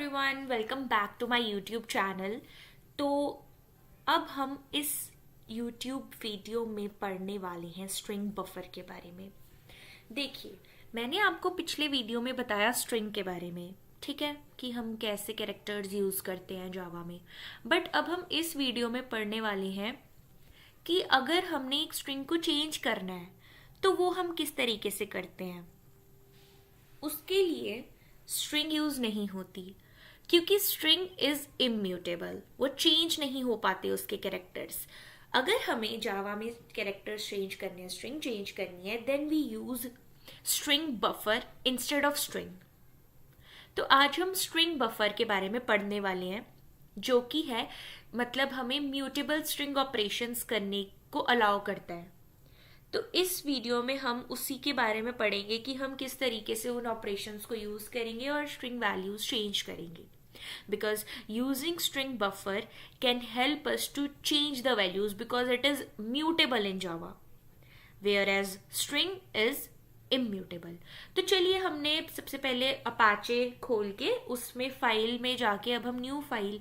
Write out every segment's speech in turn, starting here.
Everyone, welcome back to my YouTube channel. तो अब हम इस यूट्यूब वीडियो में पढ़ने वाले हैं स्ट्रिंग बफर के बारे में। देखिए, मैंने आपको पिछले वीडियो में बताया स्ट्रिंग के बारे में, ठीक है, कि हम कैसे कैरेक्टर्स यूज़ करते हैं जावा में। बट अब हम इस वीडियो में पढ़ने वाले हैं कि अगर हमने एक स्ट्रिंग को चेंज करना है तो वो हम किस तरीके से करते हैं। उसके लिए स्ट्रिंग यूज नहीं होती क्योंकि स्ट्रिंग इज इम्यूटेबल, वो चेंज नहीं हो पाते उसके कैरेक्टर्स। अगर हमें जावा में कैरेक्टर्स चेंज करने हैं, स्ट्रिंग चेंज करनी है, then we use string buffer instead of string. तो आज हम स्ट्रिंग बफर के बारे में पढ़ने वाले हैं, जो कि है मतलब हमें म्यूटेबल स्ट्रिंग ऑपरेशंस करने को अलाउ करता है। तो इस वीडियो में हम उसी के बारे में पढ़ेंगे कि हम किस तरीके से उन ऑपरेशंस को यूज़ करेंगे और स्ट्रिंग वैल्यूज चेंज करेंगे। Because using string buffer can help us to change the values because it is mutable in Java, whereas string is immutable. तो चलिए, हमने सबसे पहले अपाचे खोल के उसमें फाइल में जाके अब हम न्यू फाइल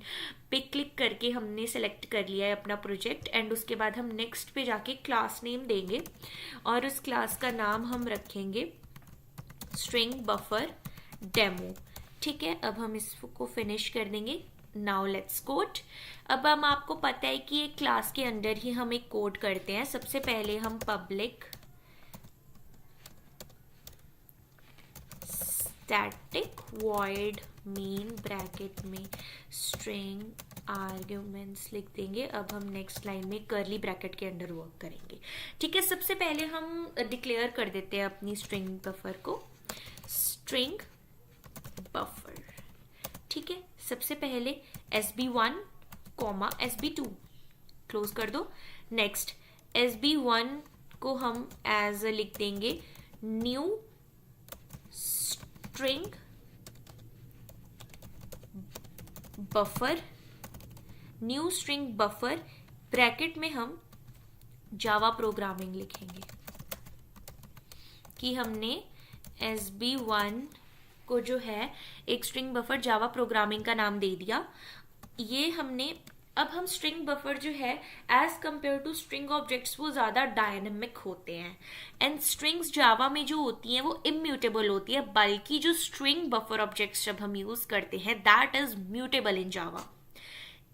पे क्लिक करके हमने सेलेक्ट कर लिया है अपना प्रोजेक्ट। एंड उसके बाद हम नेक्स्ट पे जाके क्लास नेम देंगे और उस क्लास का नाम हम रखेंगे स्ट्रिंग बफर डेमो। ठीक है, अब हम इसको फिनिश कर देंगे। Now let's code. अब हम आपको पता है कि एक क्लास के अंदर ही हम एक कोड करते हैं। सबसे पहले हम public static void main bracket में स्ट्रिंग आर्ग्यूमेंट्स लिख देंगे। अब हम नेक्स्ट लाइन में कर्ली ब्रैकेट के अंडर वर्क करेंगे। ठीक है, सबसे पहले हम डिक्लेयर कर देते हैं अपनी स्ट्रिंग बफर को, स्ट्रिंग बफर। ठीक है, सबसे पहले SB1 SB2 क्लोज कर दो। नेक्स्ट SB1 को हम एज लिख देंगे new string buffer, new string buffer bracket में हम जावा प्रोग्रामिंग लिखेंगे कि हमने SB1 को जो है एक स्ट्रिंग बफर जावा प्रोग्रामिंग का नाम दे दिया। ये हमने अब हम स्ट्रिंग बफर जो है as compared to string objects वो ज़्यादा डायनेमिक होते हैं एंड स्ट्रिंग्स जावा में जो होती हैं वो इम्यूटेबल होती है, बल्कि जो स्ट्रिंग बफर ऑब्जेक्ट्स जब हम यूज़ करते हैं दैट इज म्यूटेबल इन जावा।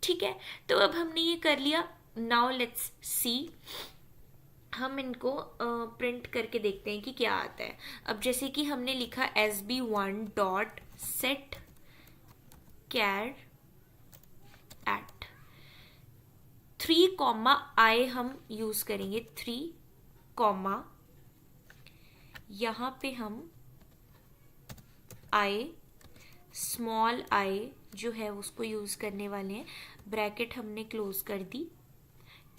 ठीक है, तो अब हमने ये कर लिया। नाउ लेट्स सी, हम इनको प्रिंट करके देखते हैं कि क्या आता है। अब जैसे कि हमने लिखा SB1 डॉट सेट कैर एट 3, हम यूज करेंगे 3, यहाँ पे हम स्मॉल i जो है उसको यूज करने वाले हैं। ब्रैकेट हमने क्लोज कर दी।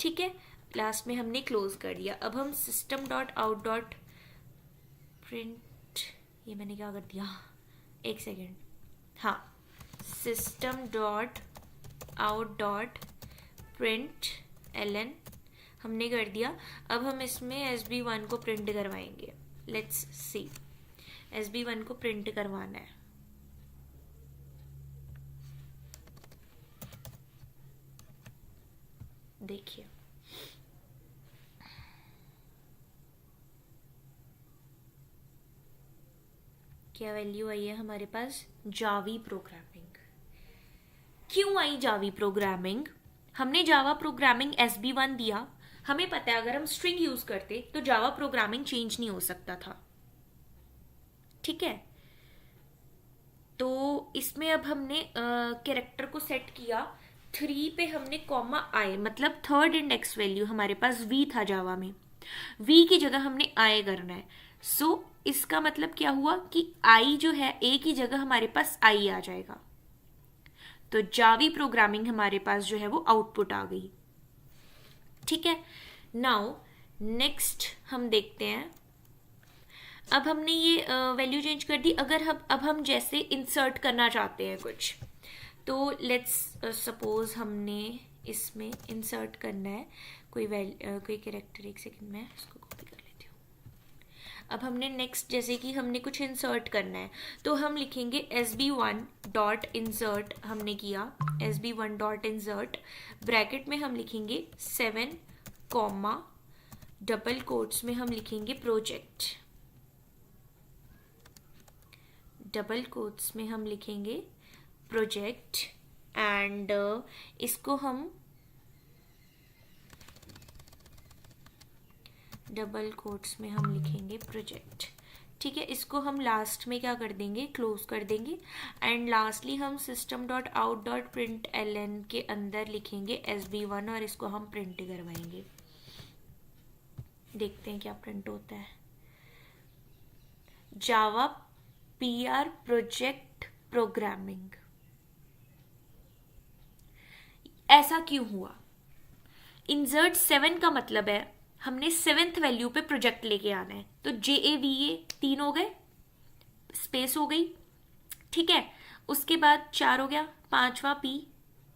ठीक है, लास्ट में हमने क्लोज कर दिया। अब हम system dot out dot print, ये मैंने क्या कर दिया, एक सेकेंड, हाँ, system dot out dot print ln हमने कर दिया। अब हम इसमें SB1 को प्रिंट करवाएंगे। लेट्स सी, SB1 को प्रिंट करवाना है। देखिए, क्या वैल्यू आई है हमारे पास, जावी प्रोग्रामिंग। क्यों आई जावी प्रोग्रामिंग? हमने जावा प्रोग्रामिंग SB1 दिया। हमें पता है अगर हम स्ट्रिंग यूज करते तो जावा प्रोग्रामिंग चेंज नहीं हो सकता था। ठीक है, तो इसमें अब हमने कैरेक्टर को सेट किया 3 पे, हमने I मतलब थर्ड इंडेक्स वैल्यू हमारे पास V था जावा में, V की जगह हमने I करना है। सो इसका मतलब क्या हुआ कि I जो है A की जगह हमारे पास I आ जाएगा। तो जावी प्रोग्रामिंग हमारे पास जो है वो आउटपुट आ गई। ठीक है, नाउ नेक्स्ट हम देखते हैं। अब हमने ये वैल्यू चेंज कर दी। अगर अब हम जैसे इंसर्ट करना चाहते हैं कुछ, तो लेट्स सपोज हमने इसमें इंसर्ट करना है कोई कैरेक्टर। एक सेकंड में इसको कॉपी कर लेती हूँ। अब हमने नेक्स्ट जैसे कि हमने कुछ इंसर्ट करना है तो हम लिखेंगे sb1.insert, हमने किया sb1.insert, ब्रैकेट में हम लिखेंगे 7 कॉमा डबल कोट्स में हम लिखेंगे प्रोजेक्ट, डबल कोट्स में हम लिखेंगे प्रोजेक्ट एंड इसको हम डबल कोट्स में हम लिखेंगे प्रोजेक्ट। ठीक है, इसको हम लास्ट में क्या कर देंगे, क्लोज कर देंगे एंड लास्टली हम system.out.println के अंदर लिखेंगे sb1 और इसको हम प्रिंट करवाएंगे। देखते हैं क्या प्रिंट होता है। जावा PR प्रोजेक्ट प्रोग्रामिंग। ऐसा क्यों हुआ? इंसर्ट 7 का मतलब है हमने 7th वैल्यू पे प्रोजेक्ट लेके आना है, तो JAVA 3 हो गए, स्पेस हो गई, ठीक है, उसके बाद 4 हो गया, 5वां P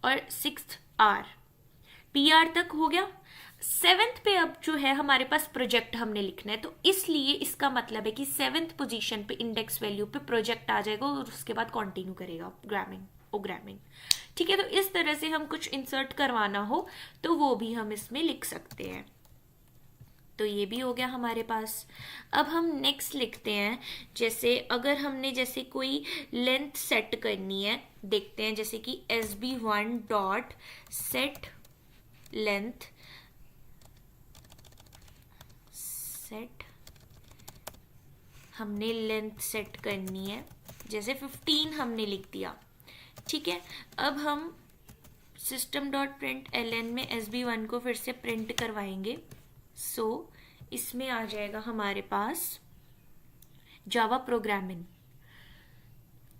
और 6th R, PR तक हो गया। 7th पे अब जो है हमारे पास प्रोजेक्ट हमने लिखना है, तो इसलिए इसका मतलब है कि 7th पोजीशन पे इंडेक्स वैल्यू पे प्रोजेक्ट आ जाएगा और उसके बाद कंटिन्यू करेगा प्रोग्रामिंग। ठीक है, तो इस तरह से हम कुछ इंसर्ट करवाना हो तो वो भी हम इसमें लिख सकते हैं। तो ये भी हो गया हमारे पास। अब हम नेक्स्ट लिखते हैं, जैसे अगर हमने जैसे कोई लेंथ सेट करनी है, देखते हैं जैसे कि sb1.set लेंथ, सेट हमने लेंथ सेट करनी है, जैसे 15 हमने लिख दिया। ठीक है, अब हम system.println में sb1 को फिर से प्रिंट करवाएंगे। सो इसमें आ जाएगा हमारे पास जावा प्रोग्रामिंग,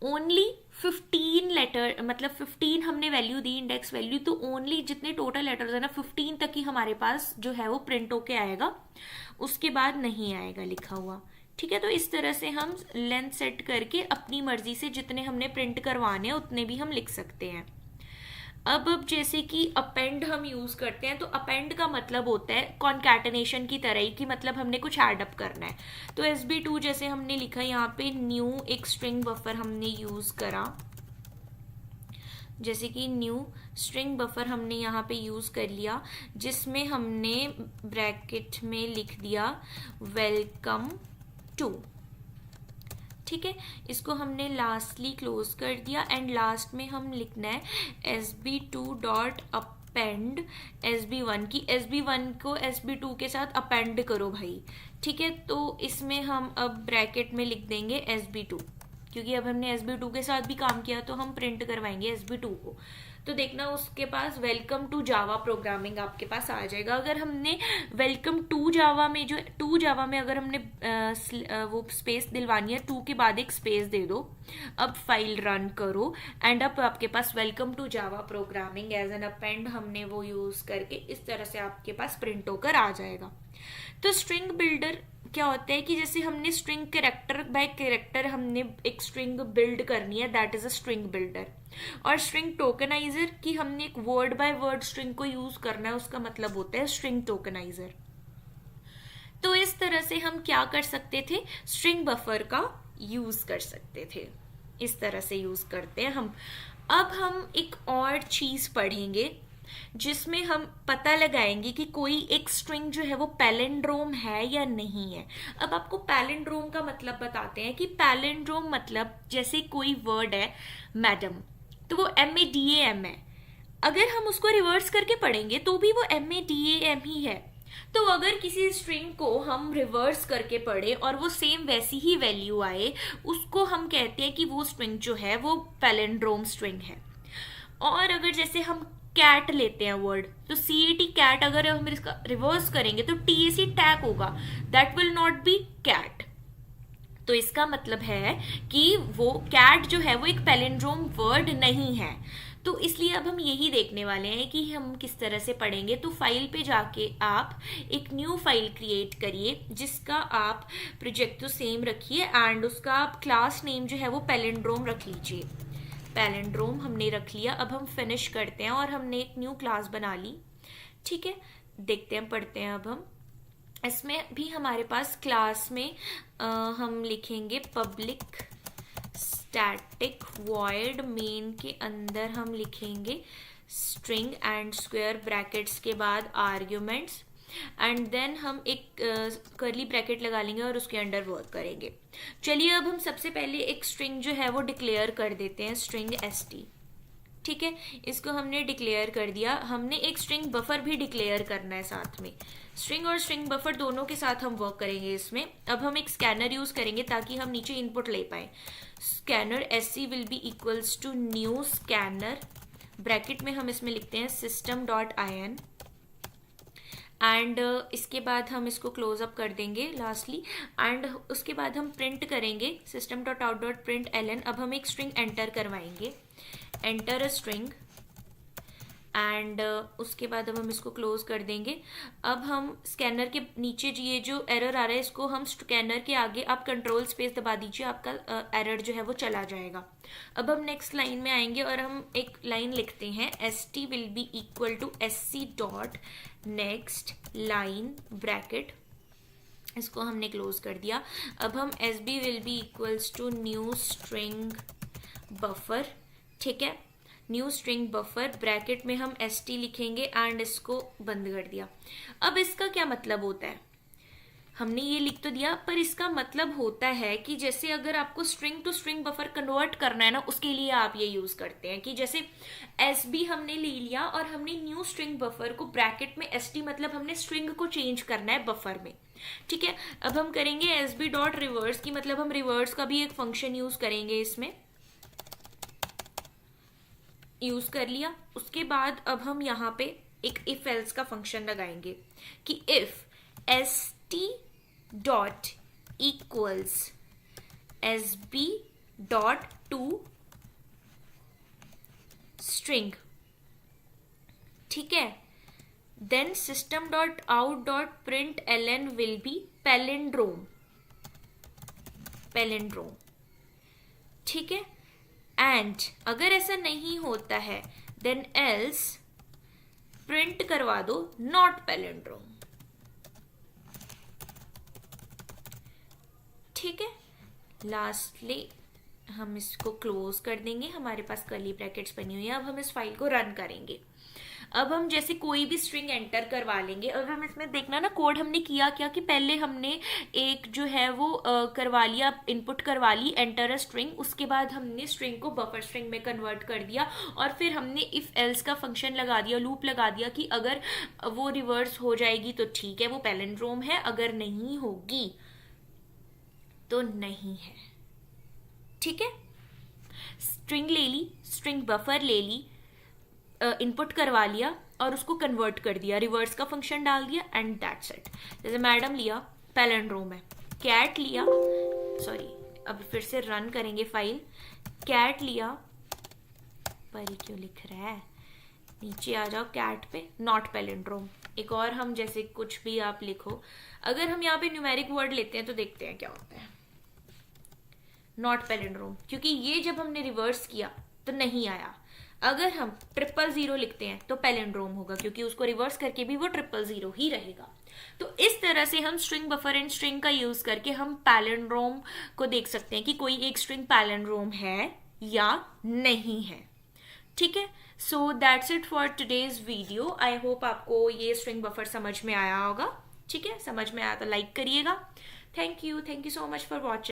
ओनली 15 लेटर, मतलब 15 हमने वैल्यू दी, इंडेक्स वैल्यू, तो ओनली जितने टोटल लेटर्स है ना 15 तक ही हमारे पास जो है वो प्रिंट होके आएगा, उसके बाद नहीं आएगा लिखा हुआ। ठीक है, तो इस तरह से हम लेंथ सेट करके अपनी मर्जी से जितने हमने प्रिंट करवाने उतने भी हम लिख सकते हैं। अब जैसे कि अपेंड हम यूज करते हैं, तो अपेंड का मतलब होता है कॉन्कैटेनेशन की तरह ही, कि मतलब हमने कुछ ऐड अप करना है। तो sb2 जैसे हमने लिखा यहाँ पे न्यू एक स्ट्रिंग बफर हमने यूज करा, जैसे कि न्यू स्ट्रिंग बफर हमने यहाँ पे यूज कर लिया, जिसमें हमने ब्रैकेट में लिख दिया वेलकम टू। ठीक है, इसको हमने लास्टली क्लोज कर दिया एंड लास्ट में हम लिखना है sb2.append sb1 की, sb1 को sb2 के साथ अपेंड करो भाई। ठीक है, तो इसमें हम अब ब्रैकेट में लिख देंगे sb2, क्योंकि अब हमने sb2 के साथ भी काम किया तो हम प्रिंट करवाएंगे sb2 को। तो देखना उसके पास वेलकम टू जावा प्रोग्रामिंग आपके पास आ जाएगा। अगर हमने वेलकम टू जावा में, जो टू जावा में अगर हमने वो स्पेस दिलवानी है, 2 के बाद एक स्पेस दे दो। अब फाइल रन करो एंड अब आपके पास welcome to Java programming as an append हमने वो यूज करके इस तरह से आपके पास प्रिंट होकर आ जाएगा। तो स्ट्रिंग बिल्डर क्या होता है कि जैसे हमने स्ट्रिंग कैरेक्टर बाय कैरेक्टर हमने एक स्ट्रिंग बिल्ड करनी है, that is a string builder. और स्ट्रिंग टोकनाइजर की हमने एक वर्ड बाय वर्ड स्ट्रिंग को यूज करना है, उसका मतलब होता है स्ट्रिंग टोकनाइजर। तो इस तरह से हम क्या कर सकते थे, स्ट्रिंग बफर का यूज कर सकते थे। इस तरह से यूज करते हैं हम। अब हम एक और चीज पढ़ेंगे जिसमें हम पता लगाएंगे कि कोई एक स्ट्रिंग जो है वो पैलिंड्रोम है या नहीं है। अब आपको पैलिंड्रोम का मतलब बताते हैं कि पैलिंड्रोम मतलब जैसे कोई वर्ड है मैडम, तो वो MADAM है, अगर हम उसको रिवर्स करके पढ़ेंगे तो भी वो MADAM ही है। तो अगर किसी स्ट्रिंग को हम रिवर्स करके पढ़े और वो सेम वैसी ही वैल्यू आए, उसको हम कहते हैं कि वो स्ट्रिंग जो है वो पैलिंड्रोम स्ट्रिंग है। और अगर जैसे हम कैट लेते हैं वर्ड, तो CAT कैट अगर हम इसका रिवर्स करेंगे तो TAC टैक होगा, that will not be cat. तो इसका मतलब है कि वो कैट जो है वो एक पैलिंड्रोम वर्ड नहीं है। तो इसलिए अब हम यही देखने वाले हैं कि हम किस तरह से पढ़ेंगे। तो फाइल पे जाके आप एक न्यू फाइल क्रिएट करिए, जिसका आप प्रोजेक्ट तो सेम रखिए एंड उसका आप क्लास नेम जो है वो पैलिंड्रोम रख लीजिए। पैलिंड्रोम हमने रख लिया। अब हम फिनिश करते हैं और हमने एक न्यू क्लास बना ली। ठीक है, देखते हैं, पढ़ते हैं अब हम। इसमें भी हमारे पास क्लास में हम लिखेंगे पब्लिक स्टैटिक वॉइड मेन के अंदर हम लिखेंगे स्ट्रिंग एंड स्क्वायर ब्रैकेट्स के बाद आर्ग्यूमेंट्स एंड देन हम एक कर्ली ब्रैकेट लगा लेंगे और उसके अंडर वर्क करेंगे। चलिए अब हम सबसे पहले एक स्ट्रिंग जो है वो डिक्लेयर कर देते हैं, स्ट्रिंग st। ठीक है, इसको हमने डिक्लेयर कर दिया। हमने एक स्ट्रिंग बफर भी डिक्लेयर करना है साथ में, स्ट्रिंग और स्ट्रिंग बफर दोनों के साथ हम वर्क करेंगे इसमें। अब हम एक स्कैनर यूज करेंगे ताकि हम नीचे इनपुट ले पाए। Scanner sc will be equals to new scanner, bracket में हम इसमें लिखते हैं system.in एंड इसके बाद हम इसको क्लोज अप कर देंगे लास्टली एंड उसके बाद हम प्रिंट करेंगे system.out.println। अब हम एक स्ट्रिंग एंटर करवाएंगे, एंटर अ स्ट्रिंग एंड उसके बाद अब हम इसको क्लोज कर देंगे। अब हम स्कैनर के नीचे ये जो एरर आ रहा है इसको हम स्कैनर के आगे आप कंट्रोल स्पेस दबा दीजिए, आपका एरर जो है वो चला जाएगा। अब हम नेक्स्ट लाइन में आएंगे और हम एक लाइन लिखते हैं st will be equal to sc dot next line bracket, इसको हमने क्लोज कर दिया। अब हम sb will be equals to new string buffer, ठीक है, न्यू स्ट्रिंग बफर ब्रैकेट में हम st लिखेंगे एंड इसको बंद कर दिया। अब इसका क्या मतलब होता है, हमने ये लिख तो दिया पर इसका मतलब होता है कि जैसे अगर आपको string to string buffer convert करना है ना, उसके लिए आप ये यूज करते हैं कि जैसे sb हमने ले लिया और हमने न्यू स्ट्रिंग बफर को ब्रैकेट में st मतलब हमने स्ट्रिंग को चेंज करना है बफर में। ठीक है, अब हम करेंगे sb डॉट रिवर्स की मतलब हम रिवर्स का भी एक फंक्शन यूज करेंगे, इसमें यूज कर लिया। उसके बाद अब हम यहाँ पे एक इफ एल्स का फंक्शन लगाएंगे कि if st dot equals sb dot to string, ठीक है, then system dot out dot println will be palindrome, palindrome, ठीक है। एंड अगर ऐसा नहीं होता है देन एल्स प्रिंट करवा दो नॉट पैलिंड्रोम, ठीक है। लास्टली हम इसको क्लोज कर देंगे, हमारे पास कर्ली ब्रैकेट्स बनी हुई है। अब हम इस फाइल को रन करेंगे। अब हम जैसे कोई भी स्ट्रिंग एंटर करवा लेंगे। अब हम इसमें देखना ना कोड हमने किया क्या कि पहले हमने एक जो है वो करवा लिया, इनपुट करवा ली एंटर अ स्ट्रिंग, उसके बाद हमने स्ट्रिंग को बफर स्ट्रिंग में कन्वर्ट कर दिया और फिर हमने इफ एल्स का फंक्शन लगा दिया, लूप लगा दिया कि अगर वो रिवर्स हो जाएगी तो ठीक है वो पैलिंड्रोम है, अगर नहीं होगी तो नहीं है, ठीक है। स्ट्रिंग ले ली, स्ट्रिंग बफर ले ली, इनपुट करवा लिया और उसको कन्वर्ट कर दिया, रिवर्स का फंक्शन डाल दिया एंड दैट्स इट। जैसे मैडम लिया पैलिंड्रोम है, कैट लिया, सॉरी अब फिर से रन करेंगे फाइल, कैट लिया, पर क्यों लिख रहा है, नीचे आ जाओ कैट पे, नॉट पैलिंड्रोम। एक और हम जैसे कुछ भी आप लिखो, अगर हम यहाँ पे न्यूमेरिक वर्ड लेते हैं तो देखते हैं क्या होता है, नॉट पैलिंड्रोम, क्योंकि ये जब हमने रिवर्स किया तो नहीं आया। अगर हम 000 लिखते हैं तो पैलिंड्रोम होगा क्योंकि उसको रिवर्स करके भी वो 000 ही रहेगा। तो इस तरह से हम स्ट्रिंग बफर एंड स्ट्रिंग का यूज करके हम पैलिंड्रोम को देख सकते हैं कि कोई एक स्ट्रिंग पैलिंड्रोम है या नहीं है, ठीक है। So that's it for today's video. I hope आपको ये स्ट्रिंग बफर समझ में आया होगा, ठीक है। समझ में आया तो लाइक करिएगा। Thank you so much for watching.